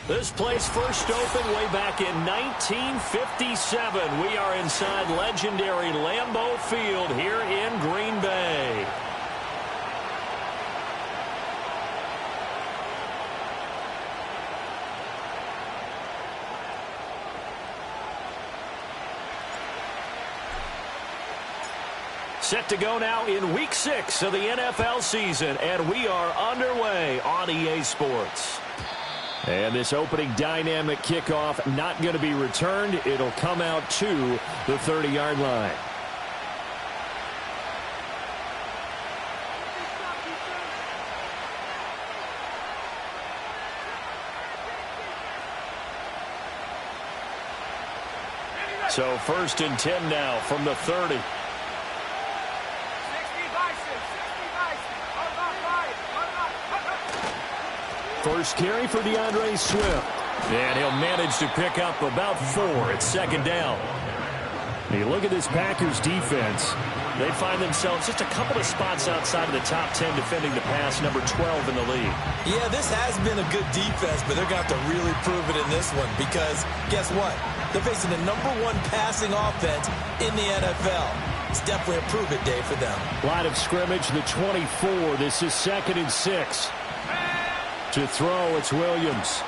This place first opened way back in 1957. We are inside legendary Lambeau Field here in Green Bay. Set to go now in Week 6 of the NFL season, and we are underway on EA Sports. And this opening dynamic kickoff not going to be returned. It'll come out to the 30-yard line. So 1st and 10 now from the 30. First carry for DeAndre Swift. And he'll manage to pick up about 4. It's 2nd down. You look at this Packers defense. They find themselves just a couple of spots outside of the top 10 defending the pass, number 12 in the league. Yeah, this has been a good defense, but they're going to have to really prove it in this one because guess what? They're facing the number 1 passing offense in the NFL. It's definitely a prove-it day for them. Line of scrimmage, the 24. This is 2nd and 6. To throw, it's Williams.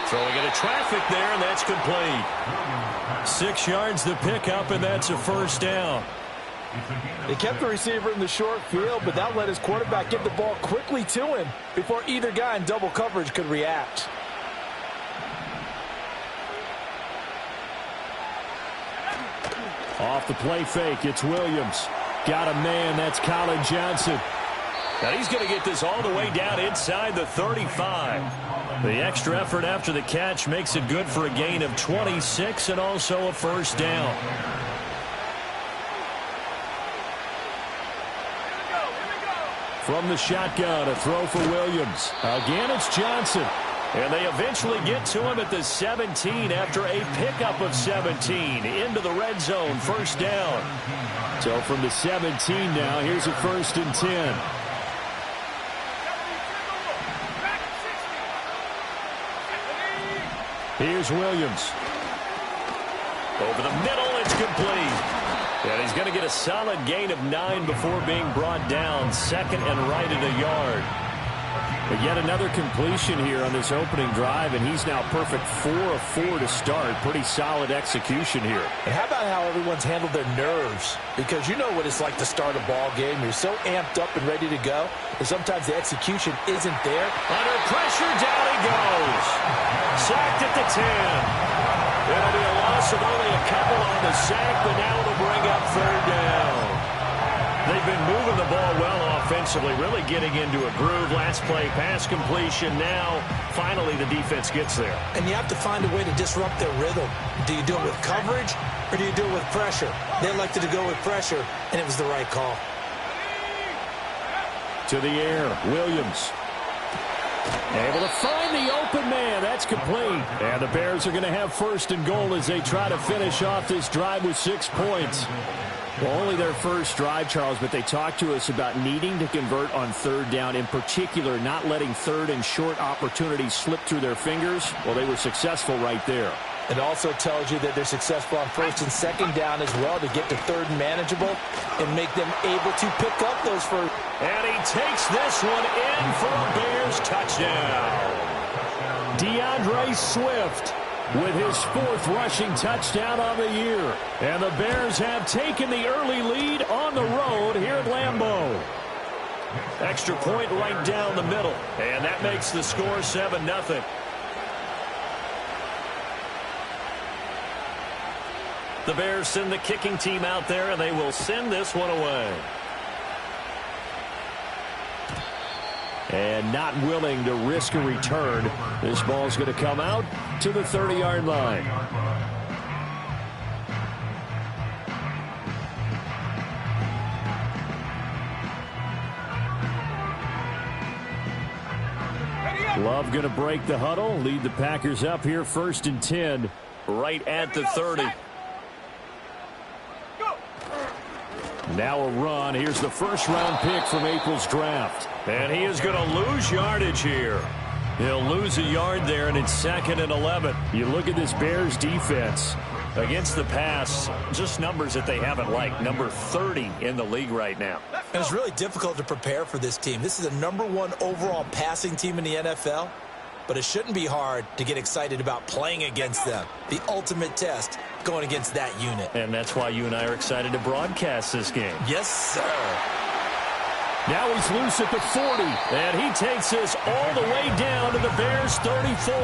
Throwing into traffic there, and that's complete. 6 yards the pickup, and that's a 1st down. They kept the receiver in the short field, but that let his quarterback get the ball quickly to him before either guy in double coverage could react. Off the play fake, it's Williams. Got a man, that's Colin Johnson. Now he's going to get this all the way down inside the 35. The extra effort after the catch makes it good for a gain of 26 and also a 1st down. From the shotgun, a throw for Williams. Again, it's Johnson. And they eventually get to him at the 17 after a pickup of 17 into the red zone, 1st down. So from the 17 now, here's a 1st and 10. Here's Williams. Over the middle, it's complete. And he's going to get a solid gain of 9 before being brought down. 2nd and right at a yard. But yet another completion here on this opening drive, and he's now perfect 4 of 4 to start. Pretty solid execution here. And how about how everyone's handled their nerves? Because you know what it's like to start a ball game. You're so amped up and ready to go, and sometimes the execution isn't there. Under pressure, down he goes. Sacked at the 10. It'll be a loss of only a couple on the sack, but now it'll bring up 3rd down. They've been moving the ball well offensively, really getting into a groove. Last play, pass completion. Now, finally, the defense gets there. And you have to find a way to disrupt their rhythm. Do you do it with coverage, or do you do it with pressure? They elected to go with pressure, and it was the right call. To the air, Williams. Able to find the open man. That's complete. And the Bears are going to have 1st and goal as they try to finish off this drive with 6 points. Well, only their first drive, Charles, but they talked to us about needing to convert on 3rd down, in particular not letting 3rd and short opportunities slip through their fingers. Well, they were successful right there. It also tells you that they're successful on 1st and 2nd down as well to get to 3rd and manageable and make them able to pick up those first. And he takes this one in for a Bears touchdown. DeAndre Swift with his 4th rushing touchdown on the year. And the Bears have taken the early lead on the road here at Lambeau. Extra point right down the middle. And that makes the score 7-0. The Bears send the kicking team out there, and they will send this one away. And not willing to risk a return. This ball's going to come out to the 30-yard line. Ready Love going to break the huddle, lead the Packers up here 1st and 10, right at the 30. Now a run. Here's the first-round pick from April's draft. And he is going to lose yardage here. He'll lose a yard there, and it's 2nd and 11. You look at this Bears defense. Against the pass, just numbers that they haven't liked. Number 30 in the league right now. And it's really difficult to prepare for this team. This is the #1 overall passing team in the NFL. But it shouldn't be hard to get excited about playing against them. The ultimate test going against that unit. And that's why you and I are excited to broadcast this game. Yes, sir. Now he's loose at the 40, and he takes this all the way down to the Bears' 34.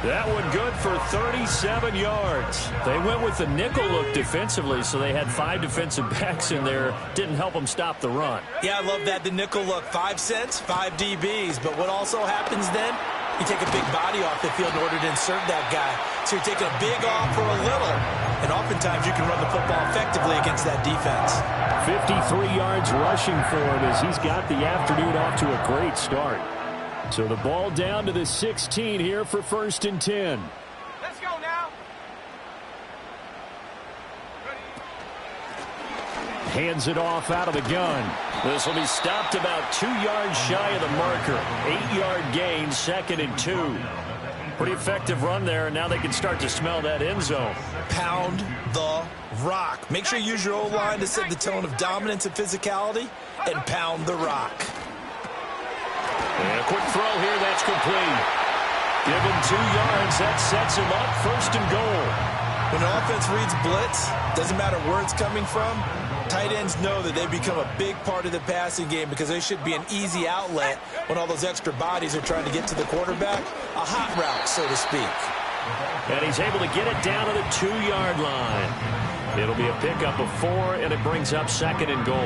That one good for 37 yards. They went with the nickel look defensively, so they had 5 defensive backs in there. Didn't help them stop the run. Yeah, I love that, the nickel look. 5 cents, 5 DBs. But what also happens then? You take a big body off the field in order to insert that guy. So you're taking a big off for a little. And oftentimes you can run the football effectively against that defense. 53 yards rushing for him as he's got the afternoon off to a great start. So the ball down to the 16 here for 1st and 10. Let's go now. Hands it off out of the gun. This will be stopped about 2 yards shy of the marker. 8-yard gain, 2nd and 2. Pretty effective run there, and now they can start to smell that end zone. Pound the rock. Make sure you use your O-line to set the tone of dominance and physicality, and pound the rock. And a quick throw here, that's complete. Give him 2 yards, that sets him up 1st and goal. When an offense reads blitz, doesn't matter where it's coming from, tight ends know that they become a big part of the passing game because they should be an easy outlet when all those extra bodies are trying to get to the quarterback. A hot route, so to speak. And he's able to get it down to the 2-yard line. It'll be a pickup of 4, and it brings up 2nd and goal.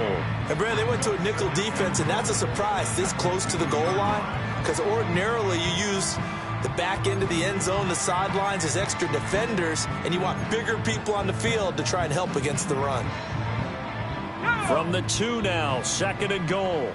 And, Brad, they went to a nickel defense, and that's a surprise this close to the goal line because ordinarily you use the back end of the end zone, the sidelines as extra defenders, and you want bigger people on the field to try and help against the run. From the 2 now, 2nd and goal.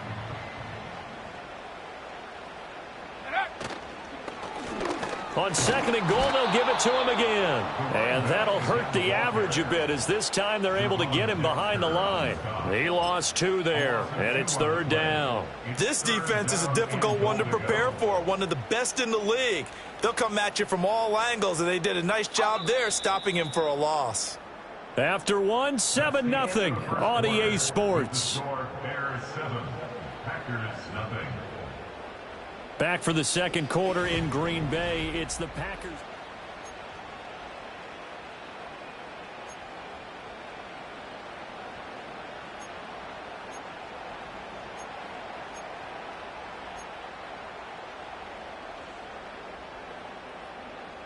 On 2nd and goal, they'll give it to him again. And that'll hurt the average a bit as this time they're able to get him behind the line. He lost 2 there, and it's 3rd down. This defense is a difficult one to prepare for, one of the best in the league. They'll come at you from all angles, and they did a nice job there stopping him for a loss. After 1, 7-0 on EA Sports. Back for the 2nd quarter in Green Bay. It's the Packers.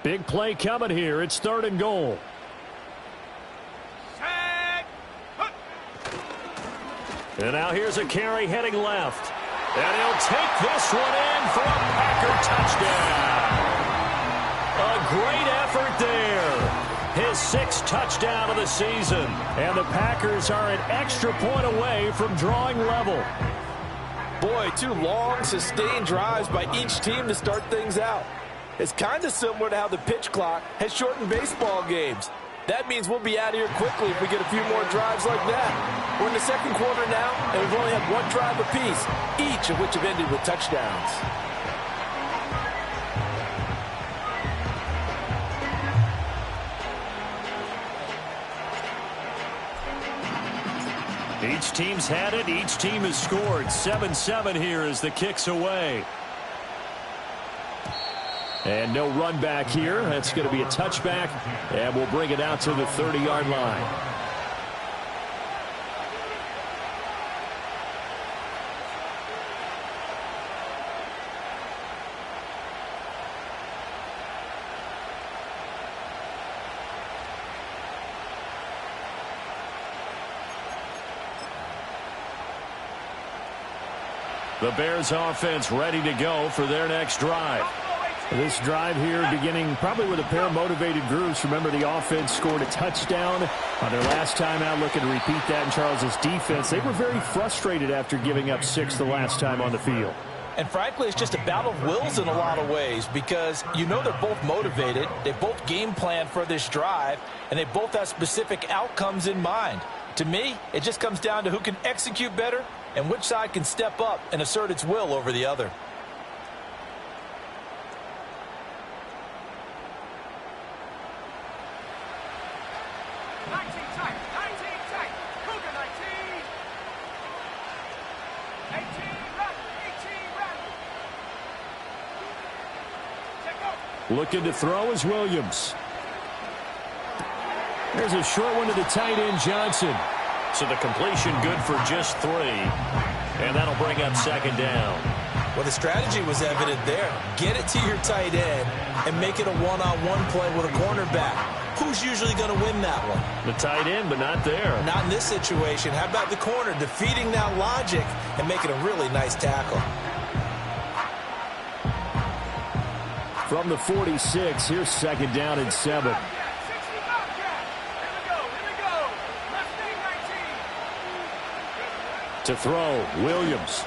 Big play coming here. It's 3rd and goal. And now here's a carry heading left. And he'll take this one in for a Packer touchdown. A great effort there. His 6th touchdown of the season. And the Packers are an extra point away from drawing level. Boy, 2 long, sustained drives by each team to start things out. It's kind of similar to how the pitch clock has shortened baseball games. That means we'll be out of here quickly if we get a few more drives like that. We're in the 2nd quarter now, and we've only had 1 drive apiece, each of which have ended with touchdowns. Each team's had it. Each team has scored. 7-7 here as the kick's away. And no run back here. That's going to be a touchback, and we'll bring it out to the 30-yard line. The Bears offense ready to go for their next drive. This drive here beginning probably with a pair of motivated groups. Remember, the offense scored a touchdown on their last time out. Looking to repeat that in Charles's defense. They were very frustrated after giving up 6 the last time on the field. And frankly, it's just a battle of wills in a lot of ways because you know they're both motivated. They both game plan for this drive, and they both have specific outcomes in mind. To me, it just comes down to who can execute better and which side can step up and assert its will over the other. Looking to throw is Williams. There's a short one to the tight end, Johnson. So the completion good for just 3. And that'll bring up second down. Well, the strategy was evident there. Get it to your tight end and make it a one-on-one play with a cornerback. Who's usually going to win that one? The tight end, but not there. Not in this situation. How about the corner defeating that logic and making a really nice tackle? From the 46, here's second down and 7. To throw, Williams.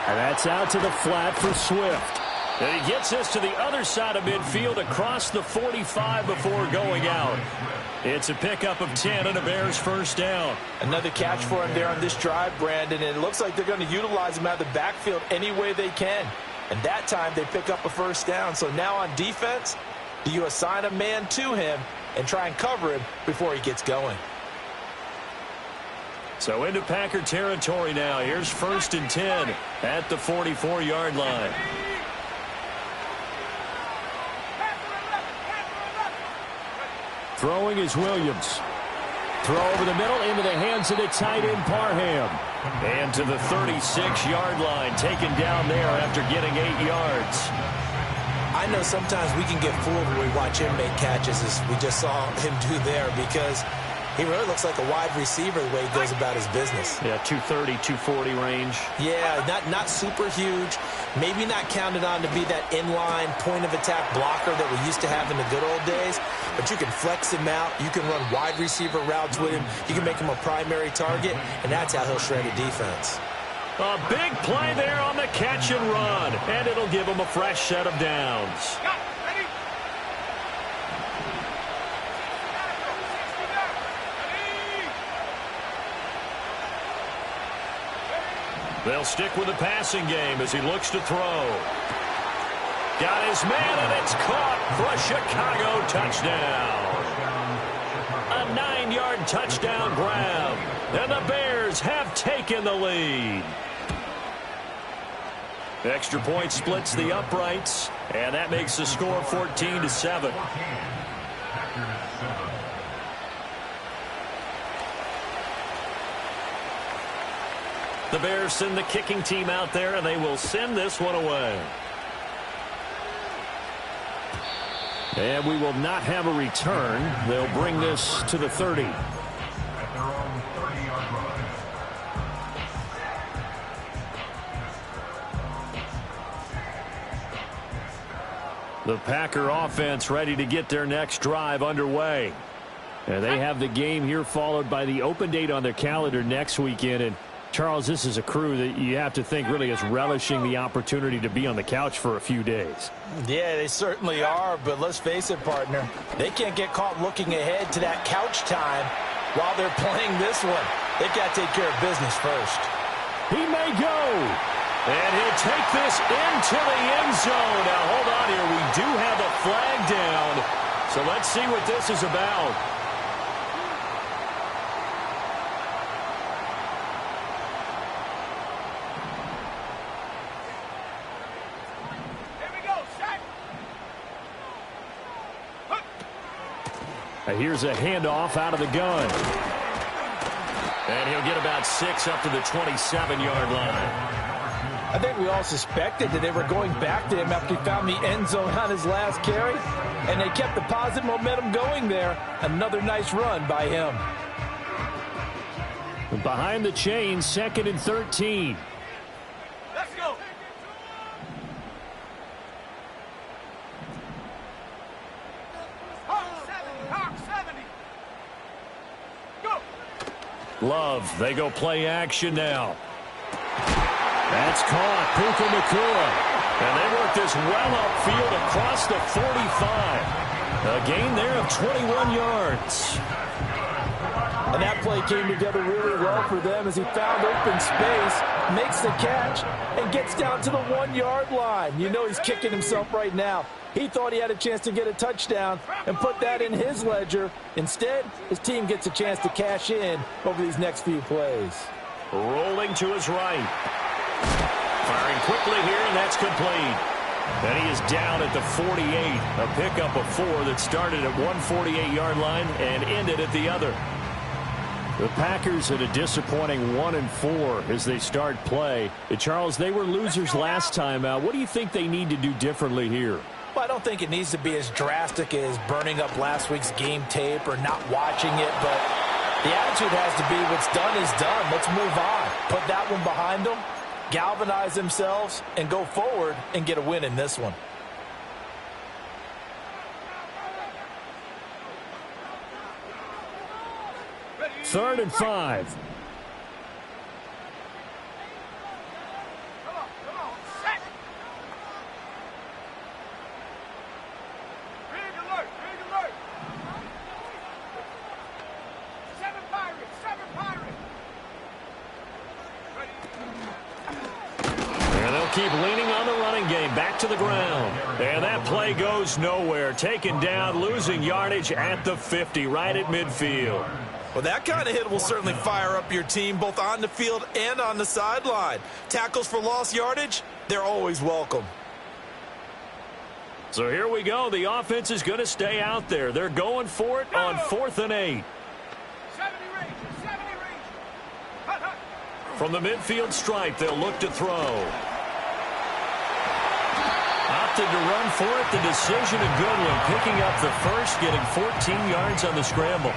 And that's out to the flat for Swift. And he gets us to the other side of midfield across the 45 before going out. It's a pickup of 10 and a Bears first down. Another catch for him there on this drive, Brandon, and it looks like they're going to utilize him out of the backfield any way they can. And that time they pick up a first down. So now on defense, do you assign a man to him and try and cover him before he gets going? So into Packer territory now. Here's first and 10 at the 44-yard line. Throwing is Williams. Throw over the middle into the hands of the tight end Parham. And to the 36-yard line, taken down there after getting 8 yards. I know sometimes we can get fooled when we watch him make catches, as we just saw him do there, because he really looks like a wide receiver the way he goes about his business. Yeah, 230, 240 range. Yeah, not super huge. Maybe not counted on to be that inline point-of-attack blocker that we used to have in the good old days. But you can flex him out. You can run wide receiver routes with him. You can make him a primary target, and that's how he'll shred a defense. A big play there on the catch and run, and it'll give him a fresh set of downs. They'll stick with the passing game as he looks to throw. Got his man, and it's caught for a Chicago touchdown. A 9-yard touchdown grab, and the Bears have taken the lead. Extra point splits the uprights, and that makes the score 14-7. The Bears send the kicking team out there, and they will send this one away. And we will not have a return. They'll bring this to the 30. The Packer offense ready to get their next drive underway. And they have the game here followed by the open date on their calendar next weekend. And Charles, this is a crew that you have to think really is relishing the opportunity to be on the couch for a few days. Yeah, they certainly are, but let's face it, partner. They can't get caught looking ahead to that couch time while they're playing this one. They've got to take care of business first. He may go. And he'll take this into the end zone. Now, hold on here. We do have a flag down. So let's see what this is about. Here's a handoff out of the gun. And he'll get about 6 up to the 27-yard line. I think we all suspected that they were going back to him after he found the end zone on his last carry. And they kept the positive momentum going there. Another nice run by him. Behind the chain, 2nd and 13. Let's go. Hawk 70. Go. Love, they go play action now. And That's caught. Puka Nacua. And they work this well upfield across the 45. A gain there of 21 yards. And that play came together really well for them as he found open space, makes the catch, and gets down to the 1-yard line. You know he's kicking himself right now. He thought he had a chance to get a touchdown and put that in his ledger. Instead, his team gets a chance to cash in over these next few plays. Rolling to his right. Firing quickly here, and that's complete. And he is down at the 48. A pickup of 4 that started at one 48-yard line and ended at the other. The Packers at a disappointing 1-4 as they start play. Charles, they were losers last time out. What do you think they need to do differently here? Well, I don't think it needs to be as drastic as burning up last week's game tape or not watching it, but the attitude has to be what's done is done. Let's move on. Put that one behind them, galvanize themselves, and go forward and get a win in this one. Third and 5. Come on, set. Rig alert. 7 Pirates. And they'll keep leaning on the running game. Back to the ground. And that play goes nowhere. Taken down, losing yardage at the 50, right at midfield. Well, that kind of hit will certainly fire up your team both on the field and on the sideline. Tackles for lost yardage, they're always welcome. So here we go. The offense is going to stay out there. They're going for it on 4th and 8. 70 range. Hut, hut. From the midfield stripe, they'll look to throw. Opted to run for it. The decision a good one. Picking up the first, getting 14 yards on the scramble.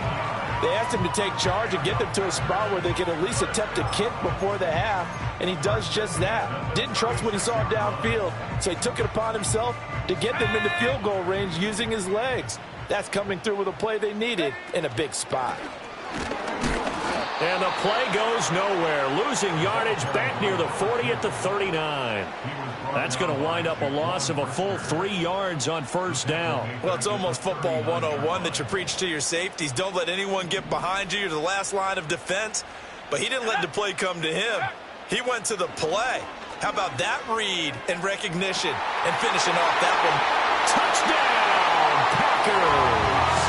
They asked him to take charge and get them to a spot where they could at least attempt a kick before the half, and he does just that. Didn't trust what he saw downfield, so he took it upon himself to get them into field goal range using his legs. That's coming through with a play they needed in a big spot. And the play goes nowhere. Losing yardage back near the 40 at the 39. That's going to wind up a loss of a full 3 yards on first down. Well, it's almost football 101 that you preach to your safeties. Don't let anyone get behind you. You're the last line of defense. But he didn't let the play come to him. He went to the play. How about that read and recognition and finishing off that one? Touchdown, Packers.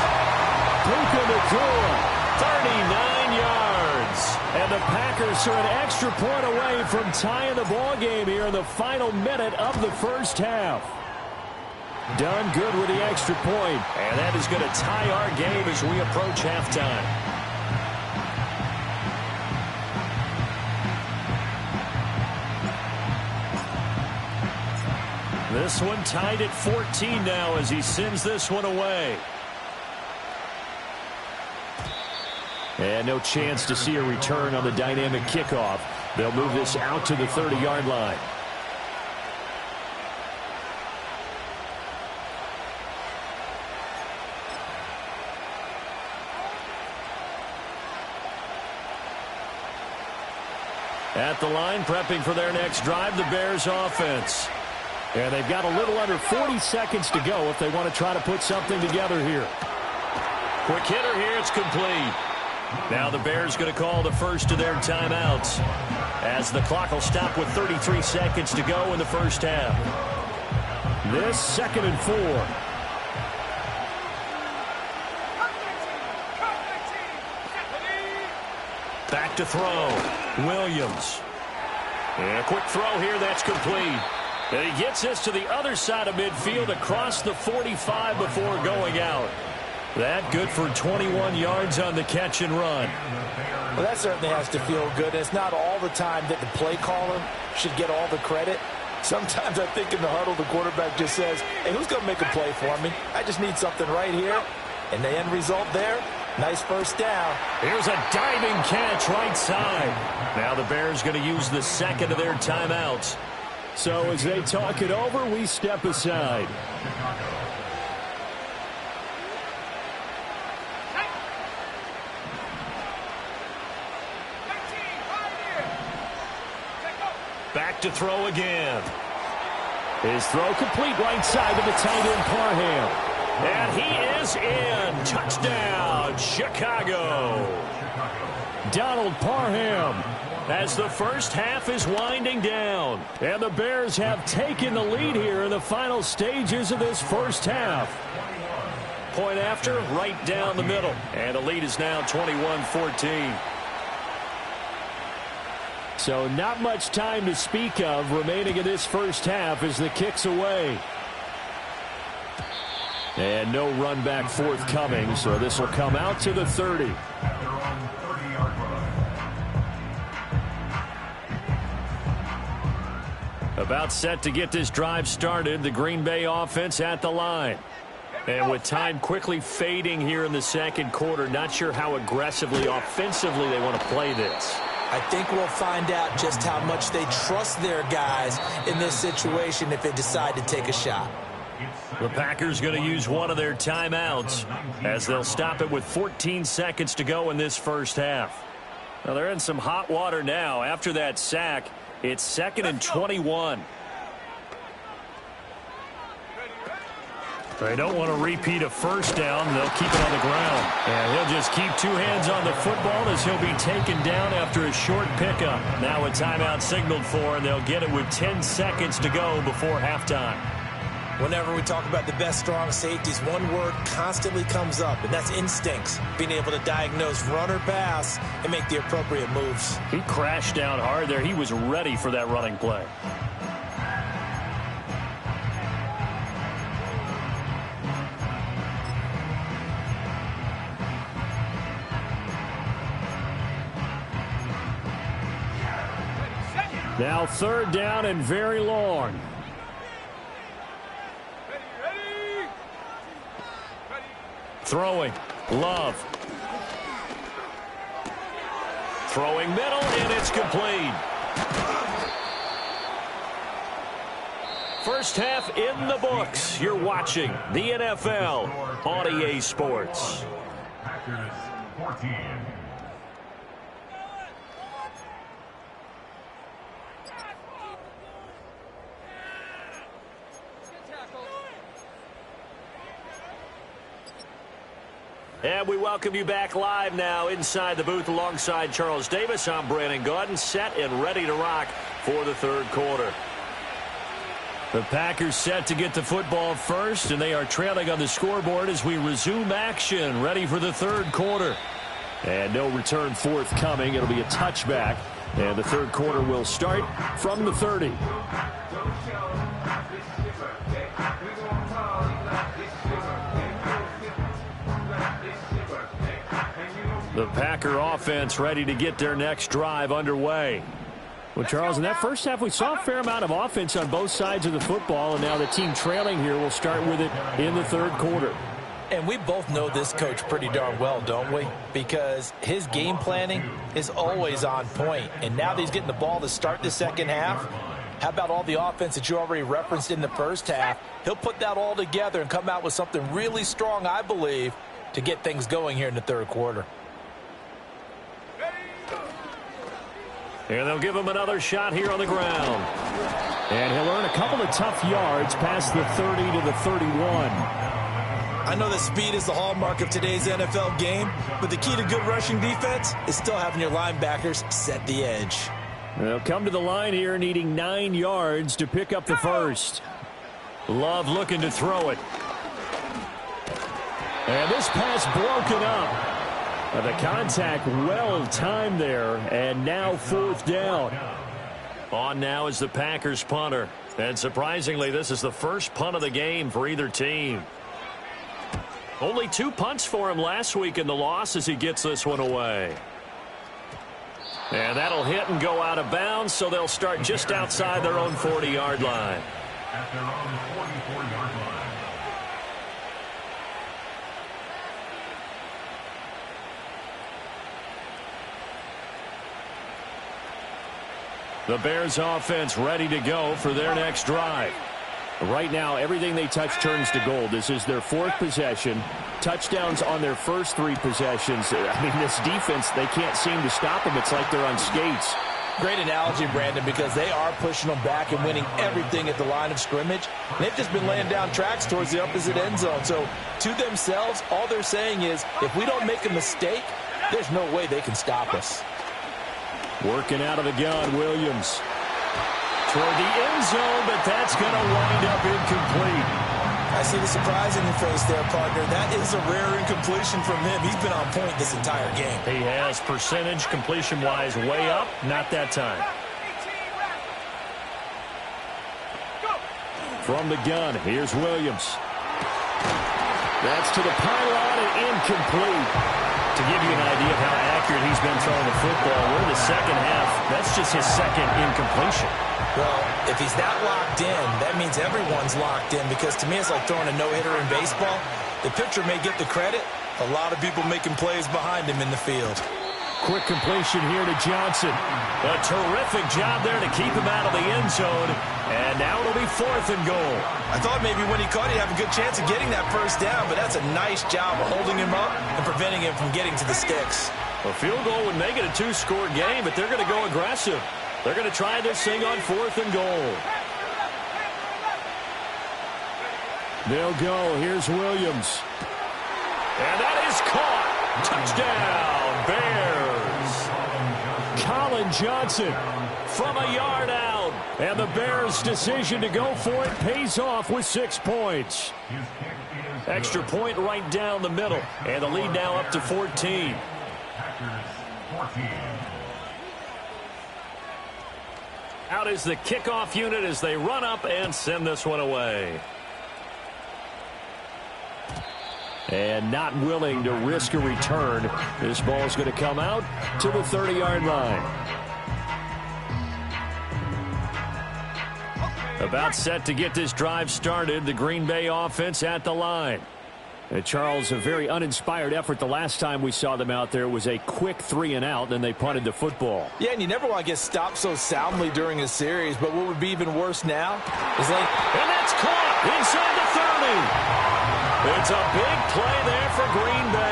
Puka Nacua, 39 yards. And the Packers are an extra point away from tying the ball game here in the final minute of the first half. Done good with the extra point, and that is going to tie our game as we approach halftime. This one tied at 14 now as he sends this one away. And no chance to see a return on the dynamic kickoff. They'll move this out to the 30-yard line. At the line, prepping for their next drive, the Bears offense. And they've got a little under 40 seconds to go if they want to try to put something together here. Quick hitter here, it's complete. Now the Bears going to call the first of their timeouts as the clock will stop with 33 seconds to go in the first half. This 2nd and 4. Back to throw. Williams. And a quick throw here, that's complete. And he gets this to the other side of midfield across the 45 before going out. That good for 21 yards on the catch and run. Well, that certainly has to feel good. It's not all the time that the play caller should get all the credit. Sometimes I think in the huddle, the quarterback just says, hey, who's going to make a play for me? I just need something right here. And the end result there, nice first down. Here's a diving catch right side. Now the Bears going to use the second of their timeouts. So as they talk it over, we step aside. Back to throw again. His throw complete right side to the tight end, Parham. And he is in. Touchdown, Chicago. Donald Parham, as the first half is winding down. And the Bears have taken the lead here in the final stages of this first half. Point after, right down the middle. And the lead is now 21-14. So not much time to speak of remaining in this first half as the kick's away. And no run back forthcoming, so this will come out to the 30. About set to get this drive started, the Green Bay offense at the line. And with time quickly fading here in the second quarter, not sure how aggressively, offensively they want to play this. I think we'll find out just how much they trust their guys in this situation if they decide to take a shot. The Packers going to use one of their timeouts as they'll stop it with 14 seconds to go in this first half. Now they're in some hot water now. After that sack, it's 2nd and 21. They don't want to repeat a first down. They'll keep it on the ground. And he'll just keep two hands on the football as he'll be taken down after a short pickup. Now a timeout signaled for, and they'll get it with 10 seconds to go before halftime. Whenever we talk about the best strong safeties, one word constantly comes up, and that's instincts. Being able to diagnose run or pass and make the appropriate moves. He crashed down hard there. He was ready for that running play. Now 3rd down and very long. Throwing. Love. Throwing middle, and it's complete. First half in the books. You're watching the NFL on EA Sports. Packers 14. And we welcome you back live now inside the booth alongside Charles Davis. I'm Brandon Gaudin, set and ready to rock for the third quarter. The Packers set to get the football first, and they are trailing on the scoreboard as we resume action, ready for the third quarter. And no return forthcoming. It'll be a touchback, and the third quarter will start from the 30. The Packer offense ready to get their next drive underway. Well, Charles, in that first half, we saw a fair amount of offense on both sides of the football, and now the team trailing here will start with it in the third quarter. And we both know this coach pretty darn well, don't we? Because his game planning is always on point. And now that he's getting the ball to start the second half, how about all the offense that you already referenced in the first half? He'll put that all together and come out with something really strong, I believe, to get things going here in the third quarter. And they'll give him another shot here on the ground. And he'll earn a couple of tough yards past the 30 to the 31. I know that speed is the hallmark of today's NFL game, but the key to good rushing defense is still having your linebackers set the edge. They'll come to the line here needing 9 yards to pick up the first. Love looking to throw it. And this pass broken up. The contact well timed there, and now 4th down. On now is the Packers punter. And surprisingly, this is the first punt of the game for either team. Only 2 punts for him last week in the loss as he gets this one away. And that'll hit and go out of bounds, so they'll start just outside their own 40-yard line. At their own 44-yard line. The Bears offense ready to go for their next drive. Right now, everything they touch turns to gold. This is their 4th possession. Touchdowns on their first 3 possessions. I mean, this defense, they can't seem to stop them. It's like they're on skates. Great analogy, Brandon, because they are pushing them back and winning everything at the line of scrimmage. And they've just been laying down tracks towards the opposite end zone. So to themselves, all they're saying is, if we don't make a mistake, there's no way they can stop us. Working out of the gun, Williams. Toward the end zone, but that's going to wind up incomplete. I see the surprise in your face there, partner. That is a rare incompletion from him. He's been on point this entire game. He has percentage completion-wise way up. Not that time. From the gun, here's Williams. That's to the pylon and incomplete. To give you an idea of how accurate he's been throwing the football, we're in the second half. That's just his second incompletion. Well, if he's that locked in, that means everyone's locked in, because to me it's like throwing a no-hitter in baseball. The pitcher may get the credit. A lot of people making plays behind him in the field. Quick completion here to Johnson. A terrific job there to keep him out of the end zone. And now it'll be 4th and goal. I thought maybe when he caught it, he'd have a good chance of getting that first down, but that's a nice job of holding him up and preventing him from getting to the sticks. A field goal would make it a 2-score game, but they're going to go aggressive. They're going to try this thing on 4th and goal. They'll go. Here's Williams. And that is caught. Touchdown, Bears. Colin Johnson from a yard out. And the Bears' decision to go for it pays off with 6 points. Extra point right down the middle. And the lead now up to 14. Out is the kickoff unit as they run up and send this one away. And not willing to risk a return. This ball is going to come out to the 30-yard line. About set to get this drive started. The Green Bay offense at the line. Charles, a very uninspired effort the last time we saw them out there. It was a quick 3-and-out, then they punted the football. Yeah, and you never want to get stopped so soundly during a series, but what would be even worse now is like... And that's caught inside the 30. It's a big play there for Green Bay.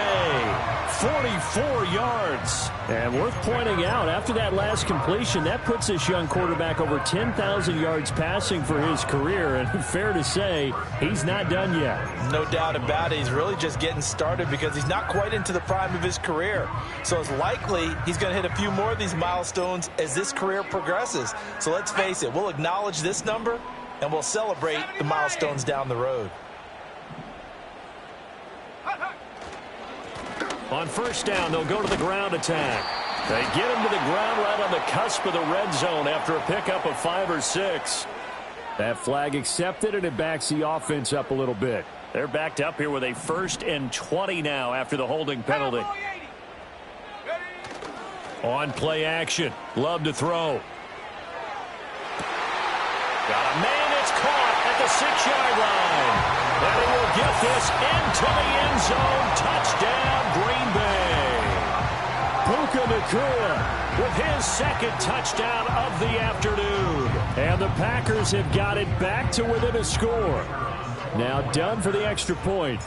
44 yards. And worth pointing out, after that last completion, that puts this young quarterback over 10,000 yards passing for his career. And fair to say, he's not done yet. No doubt about it. He's really just getting started because he's not quite into the prime of his career. So it's likely he's going to hit a few more of these milestones as this career progresses. So let's face it, we'll acknowledge this number and we'll celebrate the milestones down the road. On first down, they'll go to the ground attack. They get him to the ground right on the cusp of the red zone after a pickup of 5 or 6. That flag accepted, and it backs the offense up a little bit. They're backed up here with a 1st and 20 now after the holding penalty. On play action. Love to throw. Got a man, it's caught at the 6-yard line. And he will get this into the end zone. Touchdown, Green Bay. Puka Nacua with his 2nd touchdown of the afternoon. And the Packers have got it back to within a score. Now done for the extra point.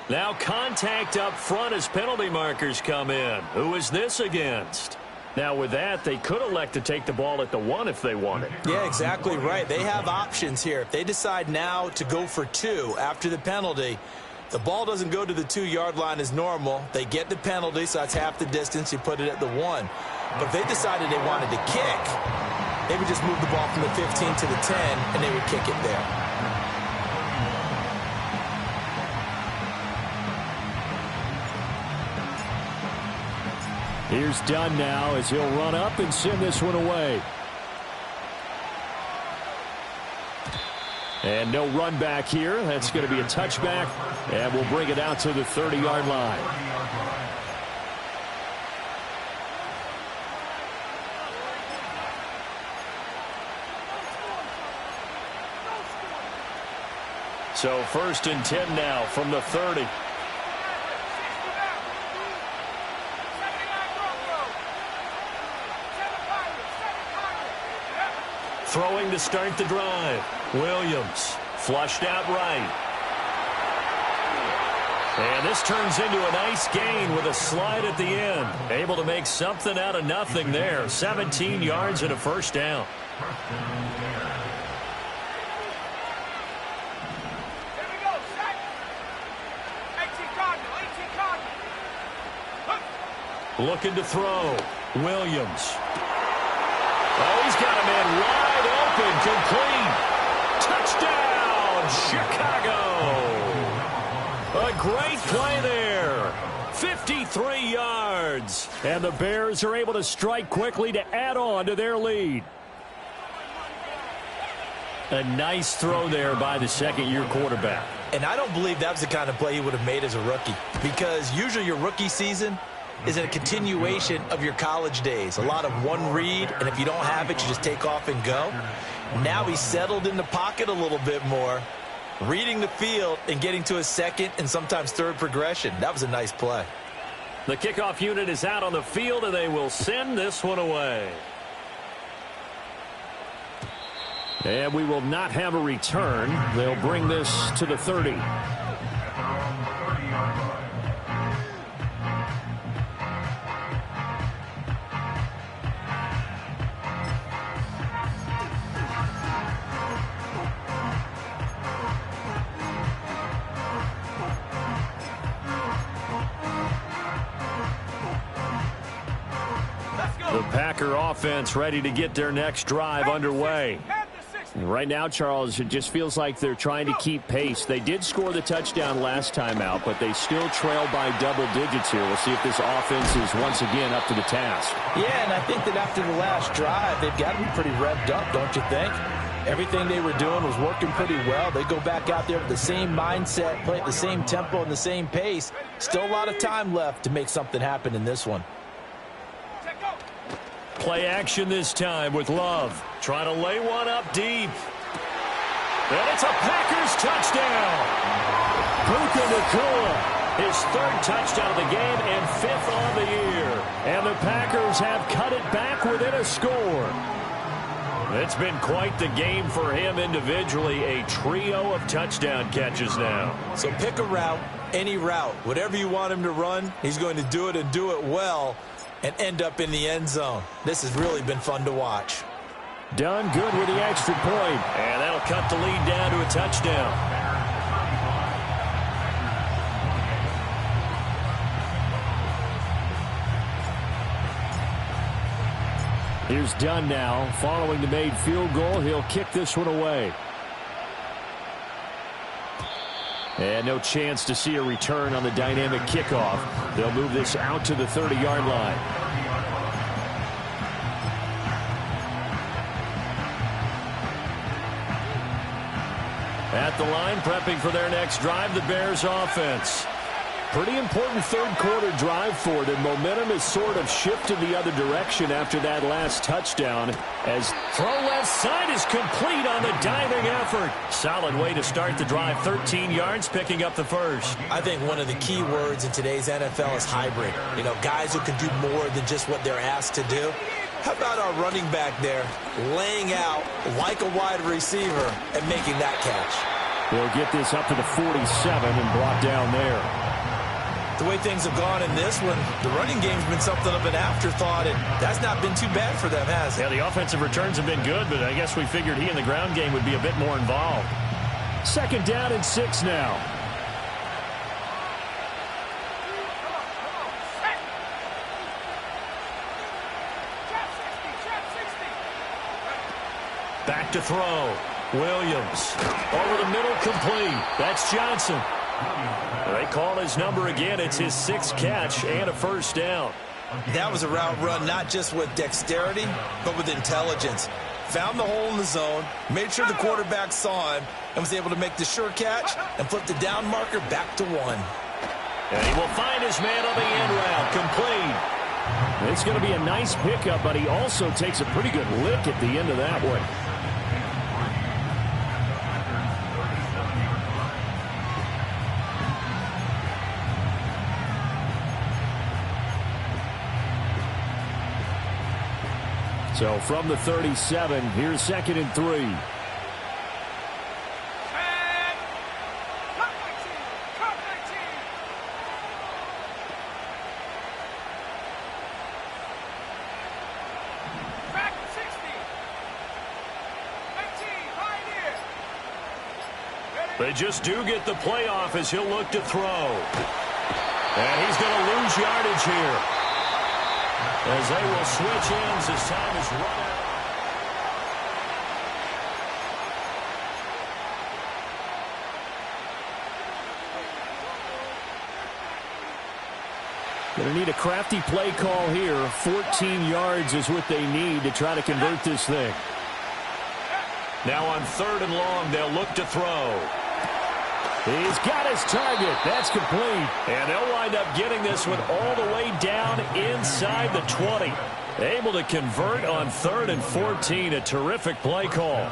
Now contact up front as penalty markers come in. Who is this against? Now, with that, they could elect to take the ball at the 1 if they wanted. Yeah, exactly right. They have options here. If they decide now to go for 2 after the penalty, the ball doesn't go to the 2-yard line as normal. They get the penalty, so that's half the distance. You put it at the 1. But if they decided they wanted to kick, they would just move the ball from the 15 to the 10, and they would kick it there. Here's Dunn now as he'll run up and send this one away. And no run back here. That's going to be a touchback, and we'll bring it out to the 30-yard line. So 1st and 10 now from the 30. Throwing to start the drive. Williams flushed out right. And this turns into a nice gain with a slide at the end. Able to make something out of nothing there. 17 yards and a first down. Here we go, set. 18 Cardinal, 18 Cardinal. Look. Looking to throw. Williams. Oh, he's got a man wide open. Complete. Touchdown, Chicago. A great play there. 53 yards. And the Bears are able to strike quickly to add on to their lead. A nice throw there by the second-year quarterback. And I don't believe that was the kind of play he would have made as a rookie, because usually your rookie season is a continuation of your college days. A lot of one read, and if you don't have it, you just take off and go. Now he's settled in the pocket a little bit more, reading the field and getting to a second and sometimes third progression. That was a nice play. The kickoff unit is out on the field, and they will send this one away. And we will not have a return. They'll bring this to the 30. The Packer offense ready to get their next drive underway. Right now, Charles, it just feels like they're trying to keep pace. They did score the touchdown last time out, but they still trail by double digits here. We'll see if this offense is once again up to the task. Yeah, and I think that after the last drive, they've got to be pretty revved up, don't you think? Everything they were doing was working pretty well. They go back out there with the same mindset, play at the same tempo and the same pace. Still a lot of time left to make something happen in this one. Play action this time with Love. Trying to lay one up deep. And it's a Packers touchdown. Puka Nacua, his third touchdown of the game and fifth on the year. And the Packers have cut it back within a score. It's been quite the game for him individually. A trio of touchdown catches now. So pick a route, any route. Whatever you want him to run, he's going to do it and do it well and end up in the end zone. This has really been fun to watch. Done good with the extra point, and that'll cut the lead down to a touchdown. Here's Dunn now. Following the made field goal, he'll kick this one away. And no chance to see a return on the dynamic kickoff. They'll move this out to the 30-yard line. At the line, prepping for their next drive, the Bears offense. Pretty important third-quarter drive for them. Momentum has sort of shifted the other direction after that last touchdown. As throw left side is complete on the diving effort. Solid way to start the drive. 13 yards, picking up the first. I think one of the key words in today's NFL is hybrid. You know, guys who can do more than just what they're asked to do. How about our running back there laying out like a wide receiver and making that catch? They'll get this up to the 47 and brought down there. The way things have gone in this one, the running game's been something of an afterthought, and that's not been too bad for them, has it? Yeah, the offensive returns have been good, but I guess we figured he in the ground game would be a bit more involved. Second down and 6 now. Back to throw. Williams. Over the middle, complete. That's Johnson. They call his number again. It's his 6th catch and a first down. That was a route run not just with dexterity, but with intelligence. Found the hole in the zone, made sure the quarterback saw him, and was able to make the sure catch and flip the down marker back to 1. And he will find his man on the end route. Complete. It's going to be a nice pickup, but he also takes a pretty good lick at the end of that one. So from the 37, here's 2nd and 3. They just do get the playoff as he'll look to throw. And he's going to lose yardage here, as they will switch ends as time is run out. Going to need a crafty play call here. 14 yards is what they need to try to convert this thing. Now on 3rd and long, they'll look to throw. He's got his target. That's complete. And they'll wind up getting this one all the way down inside the 20. Able to convert on 3rd and 14. A terrific play call.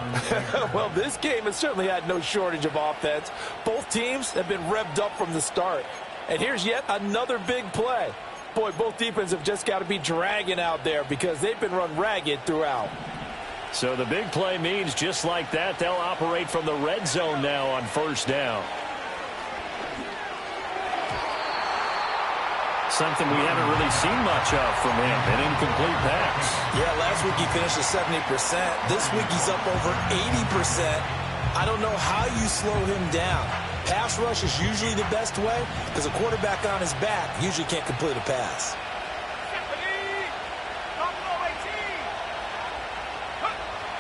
Well, this game has certainly had no shortage of offense. Both teams have been revved up from the start. And here's yet another big play. Boy, both defenses have just got to be dragging out there because they've been run ragged throughout. So the big play means just like that, they'll operate from the red zone now on 1st down. Something we haven't really seen much of from him, an incomplete pass. Yeah, last week he finished at 70%. This week he's up over 80%. I don't know how you slow him down. Pass rush is usually the best way because a quarterback on his back usually can't complete a pass.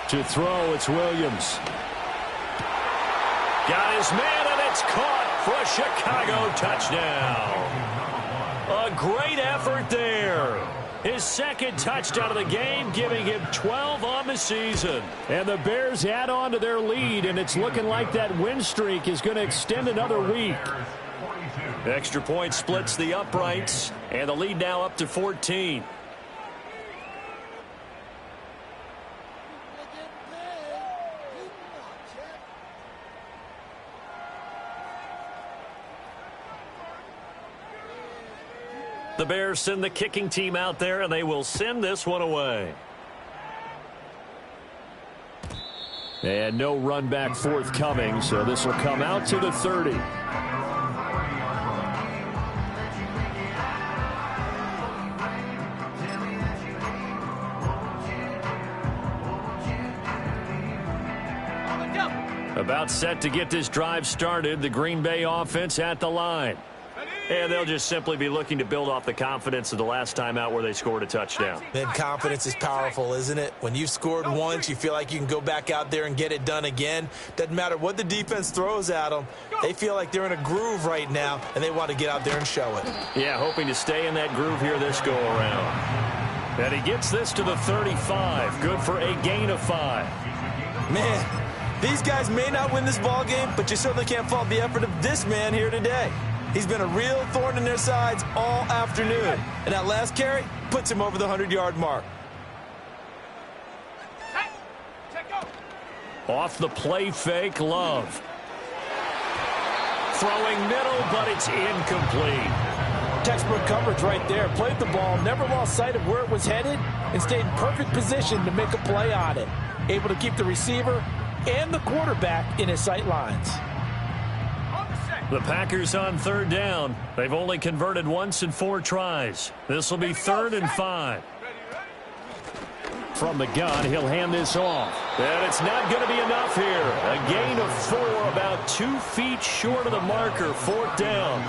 To throw, it's Williams. Got his man, and it's caught for a Chicago touchdown. A great effort there. His 2nd touchdown of the game, giving him 12 on the season. And the Bears add on to their lead, and it's looking like that win streak is going to extend another week. Extra point splits the uprights, and the lead now up to 14. The Bears send the kicking team out there, and they will send this one away. And no run back forthcoming, so this will come out to the 30. About set to get this drive started, the Green Bay offense at the line. And they'll just simply be looking to build off the confidence of the last time out where they scored a touchdown. Man, confidence is powerful, isn't it? When you've scored once, you feel like you can go back out there and get it done again. Doesn't matter what the defense throws at them. They feel like they're in a groove right now, and they want to get out there and show it. Yeah, hoping to stay in that groove here this go-around. And he gets this to the 35. Good for a gain of 5. Man, these guys may not win this ball game, but you certainly can't fault the effort of this man here today. He's been a real thorn in their sides all afternoon. And that last carry puts him over the 100-yard mark. Off the play fake, Love. Throwing middle, but it's incomplete. Textbook coverage right there. Played the ball, never lost sight of where it was headed, and stayed in perfect position to make a play on it. Able to keep the receiver and the quarterback in his sight lines. The Packers on 3rd down. They've only converted once in 4 tries. This will be 3rd and 5. From the gun, he'll hand this off. And it's not going to be enough here. A gain of 4, about 2 feet short of the marker, 4th down.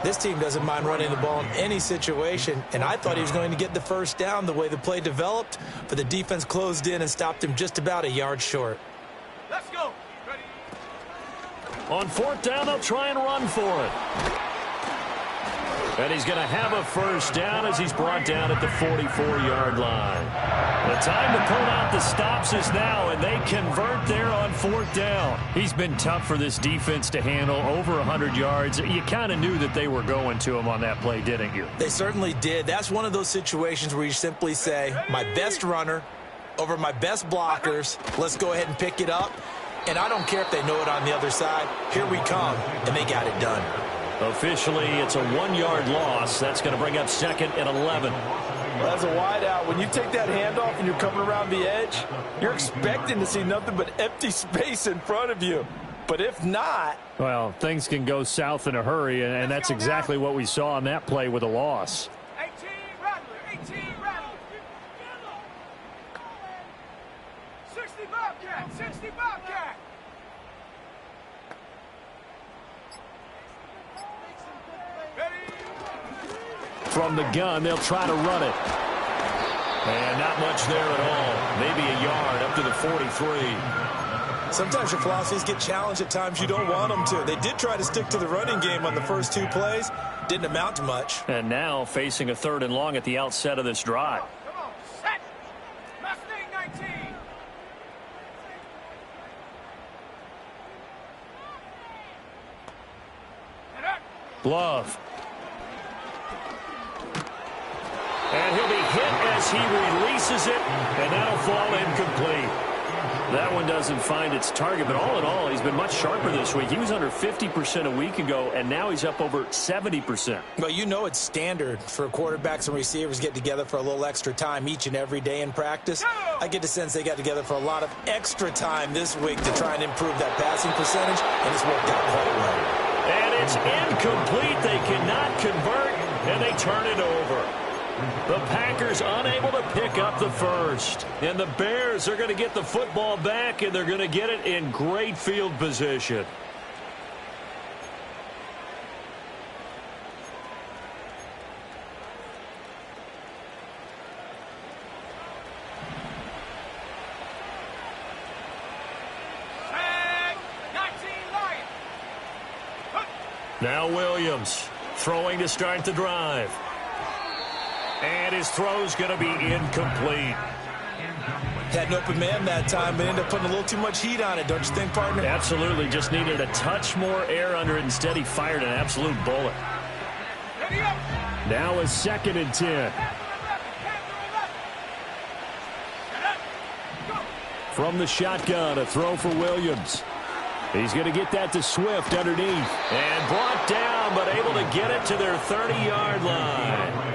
This team doesn't mind running the ball in any situation, and I thought he was going to get the 1st down the way the play developed, but the defense closed in and stopped him just about a yard short. Let's go. On 4th down, they'll try and run for it. And he's going to have a 1st down as he's brought down at the 44-yard line. The time to pull out the stops is now, and they convert there on 4th down. He's been tough for this defense to handle, over 100 yards. You kind of knew that they were going to him on that play, didn't you? They certainly did. That's one of those situations where you simply say, my best runner over my best blockers, let's go ahead and pick it up. And I don't care if they know it on the other side. Here we come, and they got it done. Officially, it's a 1-yard loss. That's going to bring up 2nd and 11. Well, as a wideout, when you take that handoff and you're coming around the edge, you're expecting to see nothing but empty space in front of you. But if not... Well, things can go south in a hurry, and that's exactly what we saw on that play with a loss. 18 Rattler, 18 Rattler. 60 Bobcat, 60 Bobcat. from the gun. They'll try to run it. And not much there at all. Maybe a yard up to the 43. Sometimes your philosophies get challenged at times you don't want them to. They did try to stick to the running game on the first 2 plays. Didn't amount to much. And now facing a 3rd and long at the outset of this drive. Come on, set. Mustang 19. Glove. And he'll be hit as he releases it, and that'll fall incomplete. That one doesn't find its target, but all in all, he's been much sharper this week. He was under 50% a week ago, and now he's up over 70%. Well, you know it's standard for quarterbacks and receivers to get together for a little extra time each and every day in practice. I get the sense they got together for a lot of extra time this week to try and improve that passing percentage, and it's worked out quite well. And it's incomplete. They cannot convert, and they turn it over. The Packers unable to pick up the first. And the Bears are going to get the football back, and they're going to get it in great field position. Now Williams throwing to start the drive. And his throw's going to be incomplete. Had an open man that time, but ended up putting a little too much heat on it, don't you think, partner? Absolutely. Just needed a touch more air under it. Instead, he fired an absolute bullet. Now a 2nd and 10. From the shotgun, a throw for Williams. He's going to get that to Swift underneath. And brought down, but able to get it to their 30-yard line.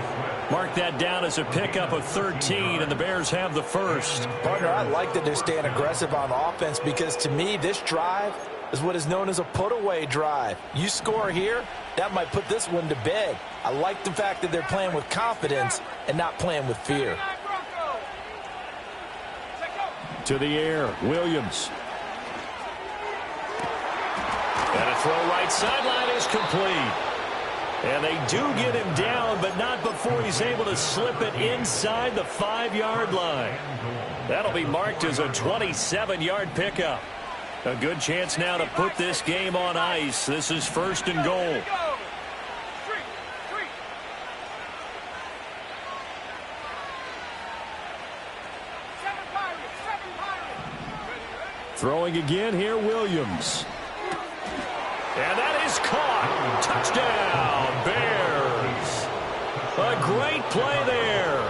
Mark that down as a pickup of 13, and the Bears have the first. Partner, I like that they're staying aggressive on offense because, to me, this drive is what is known as a put-away drive. You score here, that might put this one to bed. I like the fact that they're playing with confidence and not playing with fear. To the air, Williams. And a throw right sideline is complete. And they do get him down, but not before he's able to slip it inside the 5-yard line. That'll be marked as a 27-yard pickup. A good chance now to put this game on ice. This is 1st and goal. Throwing again here, Williams. And that is caught. Touchdown, Bears. A great play there.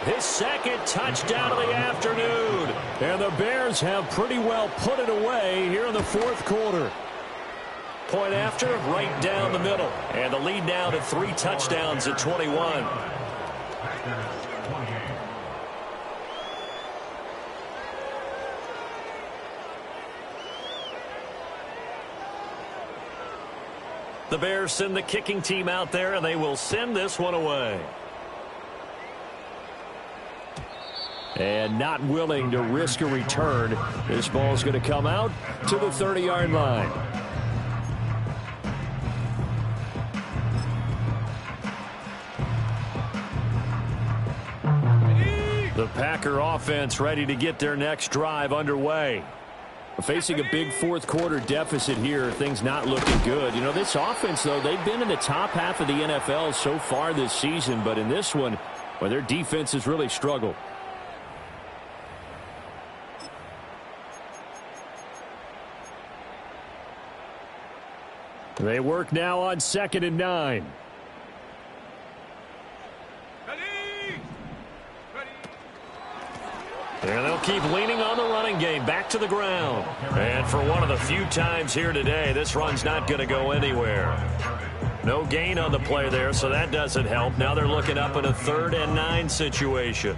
His 2nd touchdown of the afternoon. And the Bears have pretty well put it away here in the 4th quarter. Point after, right down the middle. And the lead now to 3 touchdowns at 21. The Bears send the kicking team out there, and they will send this one away. And not willing to risk a return. This ball's going to come out to the 30-yard line. The Packer offense ready to get their next drive underway. Facing a big 4th quarter deficit here, things not looking good. You know, this offense, though, they've been in the top half of the NFL so far this season, but in this one, well, their defense has really struggled. They work now on 2nd and 9. And they'll keep leaning on the running game. Back to the ground. And for one of the few times here today, this run's not going to go anywhere. No gain on the play there, so that doesn't help. Now they're looking up in a 3rd and 9 situation.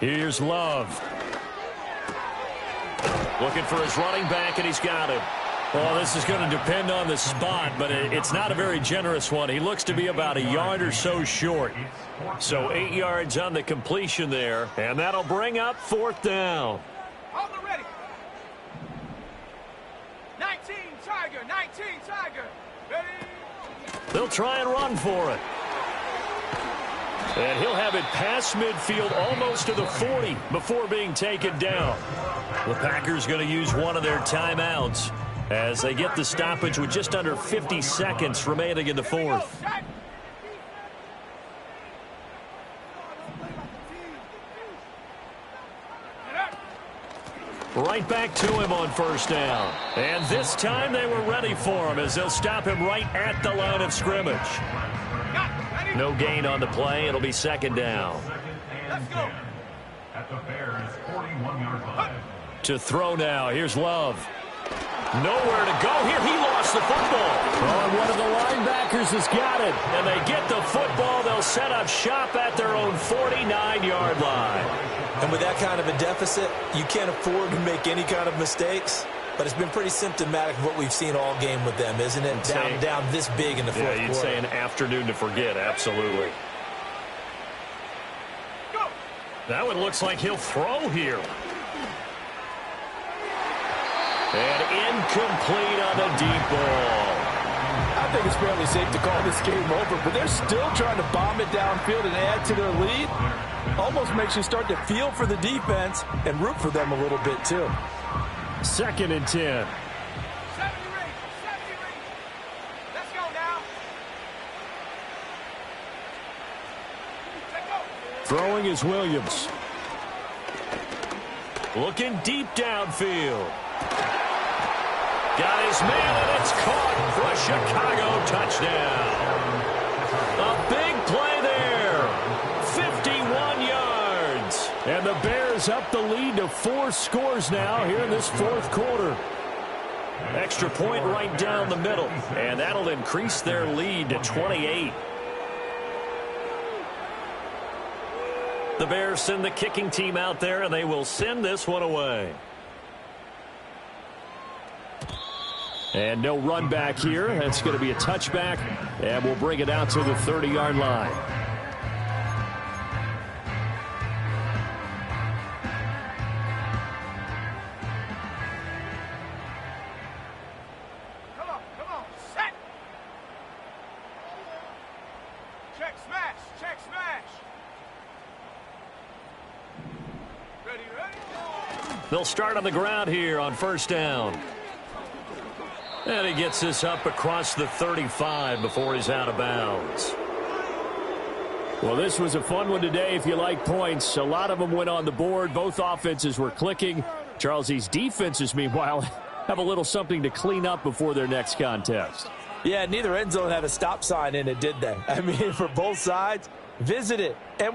Here's Love. Looking for his running back, and he's got him. Well, this is going to depend on the spot, but it's not a very generous one. He looks to be about a yard or so short. So 8 yards on the completion there, and that'll bring up 4th down. Hold it ready. 19 Tiger, 19 Tiger. Ready? They'll try and run for it. And he'll have it past midfield almost to the 40 before being taken down. The Packers going to use one of their timeouts as they get the stoppage with just under 50 seconds remaining in the 4th. Right back to him on 1st down. And this time they were ready for him as they'll stop him right at the line of scrimmage. No gain on the play. It'll be 2nd down. Let's go. At the Bears' 41-yard line. To throw now. Here's Love. Nowhere to go here. He lost the football. Oh, and one of the linebackers has got it. And they get the football. They'll set up shop at their own 49-yard line. And with that kind of a deficit, you can't afford to make any kind of mistakes. But it's been pretty symptomatic of what we've seen all game with them, isn't it? Down this big in the 4th quarter. Yeah, you'd say an afternoon to forget. Absolutely. Go. That one looks like he'll throw here. And incomplete on the deep ball. I think it's fairly safe to call this game over, but they're still trying to bomb it downfield and add to their lead. Almost makes you start to feel for the defense and root for them a little bit, too. 2nd and 10. 70 rate. Let's go now. Let's go. Throwing is Williams. Looking deep downfield. Got his man, and it's caught for a Chicago touchdown. A big play there. 51 yards. And the Bears up the lead to 4 scores now here in this 4th quarter. Extra point right down the middle. And that'll increase their lead to 28. The Bears send the kicking team out there, and they will send this one away. And no run back here. That's going to be a touchback, and we'll bring it out to the 30-yard line. Come on, set. Check smash. Ready. They'll start on the ground here on 1st down. And he gets this up across the 35 before he's out of bounds. Well, this was a fun one today if you like points. A lot of them went on the board. Both offenses were clicking. Charles, these defenses, meanwhile, have a little something to clean up before their next contest. Yeah, neither end zone had a stop sign in it, did they? I mean, for both sides, visit it. And